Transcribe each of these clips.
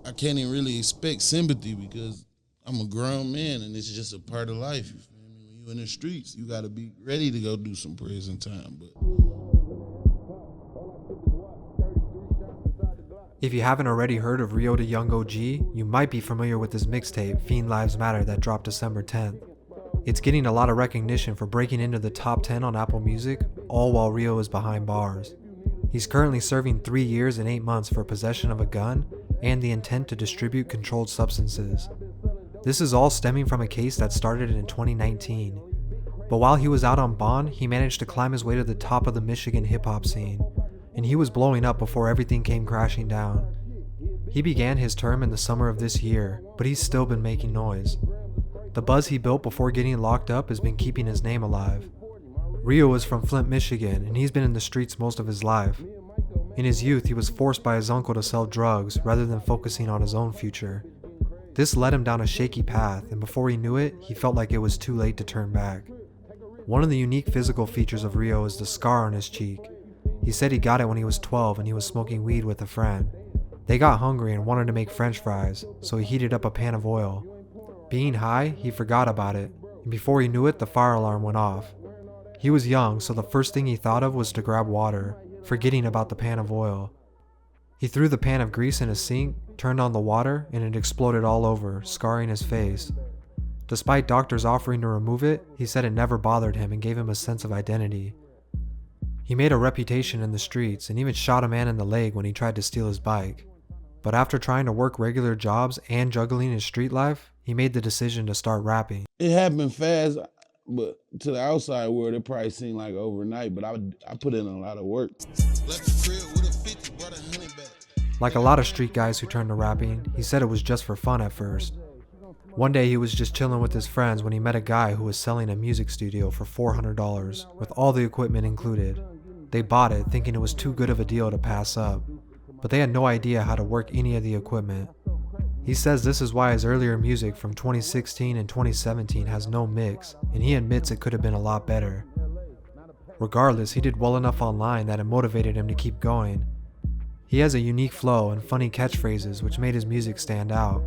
I can't even really expect sympathy because I'm a grown man and it's just a part of life. You feel me? When you in the streets, you gotta be ready to go do some prison time. But If you haven't already heard of Rio Da Yung Og, you might be familiar with his mixtape, Fiend Lives Matter, that dropped December 10th. It's getting a lot of recognition for breaking into the top 10 on Apple Music, all while Rio is behind bars. He's currently serving 3 years and 8 months for possession of a gun and the intent to distribute controlled substances. This is all stemming from a case that started in 2019. But while he was out on bond, he managed to climb his way to the top of the Michigan hip-hop scene, and he was blowing up before everything came crashing down. He began his term in the summer of this year, but he's still been making noise. The buzz he built before getting locked up has been keeping his name alive. Rio is from Flint, Michigan, and he's been in the streets most of his life. In his youth, he was forced by his uncle to sell drugs rather than focusing on his own future. This led him down a shaky path, and before he knew it, he felt like it was too late to turn back. One of the unique physical features of Rio is the scar on his cheek. He said he got it when he was 12 and he was smoking weed with a friend. They got hungry and wanted to make french fries, so he heated up a pan of oil. Being high, he forgot about it, and before he knew it, the fire alarm went off. He was young, so the first thing he thought of was to grab water, forgetting about the pan of oil. He threw the pan of grease in a sink, turned on the water, and it exploded all over, scarring his face. Despite doctors offering to remove it, he said it never bothered him and gave him a sense of identity. He made a reputation in the streets and even shot a man in the leg when he tried to steal his bike. But after trying to work regular jobs and juggling his street life, he made the decision to start rapping. it happened fast, but to the outside world, it probably seemed like overnight, but I put in a lot of work. Left the crib with a 50, brought a 100 back. Like a lot of street guys who turned to rapping, he said it was just for fun at first. One day he was just chilling with his friends when he met a guy who was selling a music studio for $400, with all the equipment included. They bought it thinking it was too good of a deal to pass up, but they had no idea how to work any of the equipment. He says this is why his earlier music from 2016 and 2017 has no mix, and he admits it could have been a lot better. Regardless, he did well enough online that it motivated him to keep going. He has a unique flow and funny catchphrases which made his music stand out.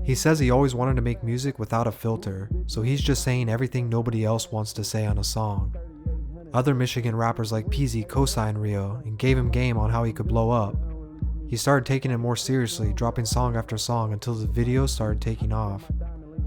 He says he always wanted to make music without a filter, so he's just saying everything nobody else wants to say on a song. Other Michigan rappers like Peasy co-signed Rio and gave him game on how he could blow up. He started taking it more seriously, dropping song after song until the videos started taking off.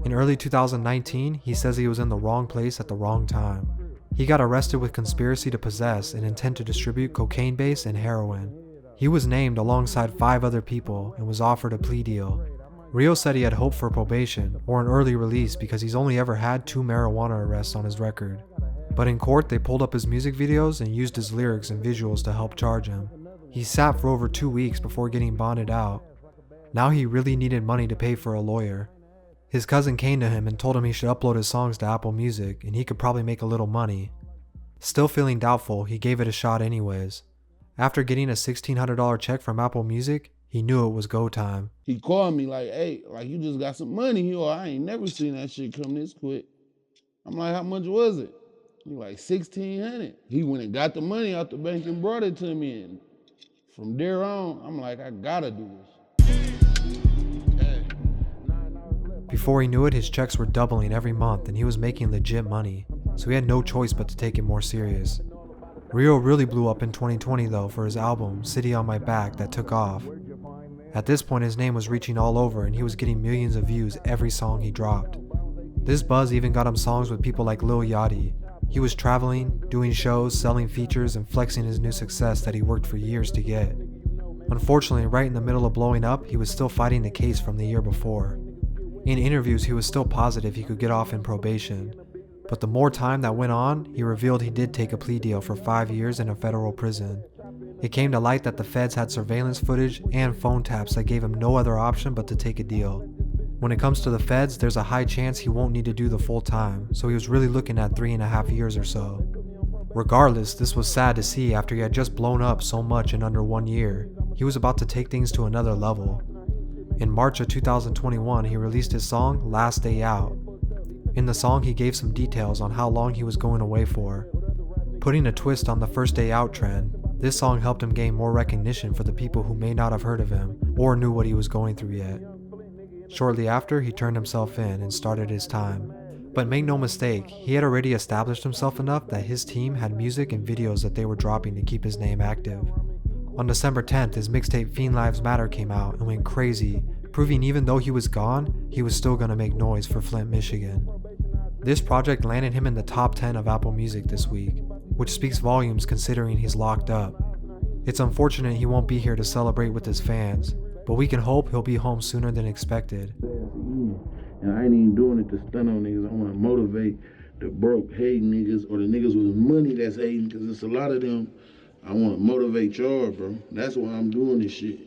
In early 2019, he says he was in the wrong place at the wrong time. He got arrested with conspiracy to possess and intent to distribute cocaine base and heroin. He was named alongside 5 other people and was offered a plea deal. Rio said he had hoped for probation or an early release because he's only ever had 2 marijuana arrests on his record. But in court, they pulled up his music videos and used his lyrics and visuals to help charge him. He sat for over 2 weeks before getting bonded out. Now he really needed money to pay for a lawyer. His cousin came to him and told him he should upload his songs to Apple Music and he could probably make a little money. Still feeling doubtful, he gave it a shot anyways. After getting a $1,600 check from Apple Music, he knew it was go time. He called me like, hey, like you just got some money here. I ain't never seen that shit come this quick. I'm like, how much was it? He like $1,600. He went and got the money out the bank and brought it to me. And from there on, I'm like, I gotta do this. Before he knew it, his checks were doubling every month and he was making legit money, so he had no choice but to take it more serious. Rio really blew up in 2020 though for his album, City on My Back, that took off. At this point his name was reaching all over and he was getting millions of views every song he dropped. This buzz even got him songs with people like Lil Yachty. He was traveling, doing shows, selling features, and flexing his new success that he worked for years to get. Unfortunately, right in the middle of blowing up, he was still fighting the case from the year before. In interviews, he was still positive he could get off in probation. But the more time that went on, he revealed he did take a plea deal for 5 years in a federal prison. It came to light that the feds had surveillance footage and phone taps that gave him no other option but to take a deal. When it comes to the feds, there's a high chance he won't need to do the full time, so he was really looking at 3.5 years or so. Regardless, this was sad to see after he had just blown up so much in under 1 year. He was about to take things to another level. In March of 2021, he released his song, Last Day Out. In the song, he gave some details on how long he was going away for. Putting a twist on the first day out trend, This song helped him gain more recognition for the people who may not have heard of him or knew what he was going through yet. Shortly after, he turned himself in and started his time. But make no mistake, he had already established himself enough that his team had music and videos that they were dropping to keep his name active. On December 10th, his mixtape Fiend Lives Matter came out and went crazy, proving even though he was gone, he was still gonna make noise for Flint, Michigan. This project landed him in the top 10 of Apple Music this week, which speaks volumes considering he's locked up. It's unfortunate he won't be here to celebrate with his fans, but we can hope he'll be home sooner than expected. And I ain't even doing it to stun on niggas. I want to motivate the broke hating niggas or the niggas with money that's hating, because it's a lot of them. I want to motivate y'all, bro. That's why I'm doing this shit.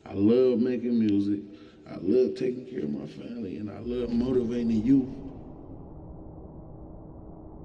I love making music. I love taking care of my family, and I love motivating you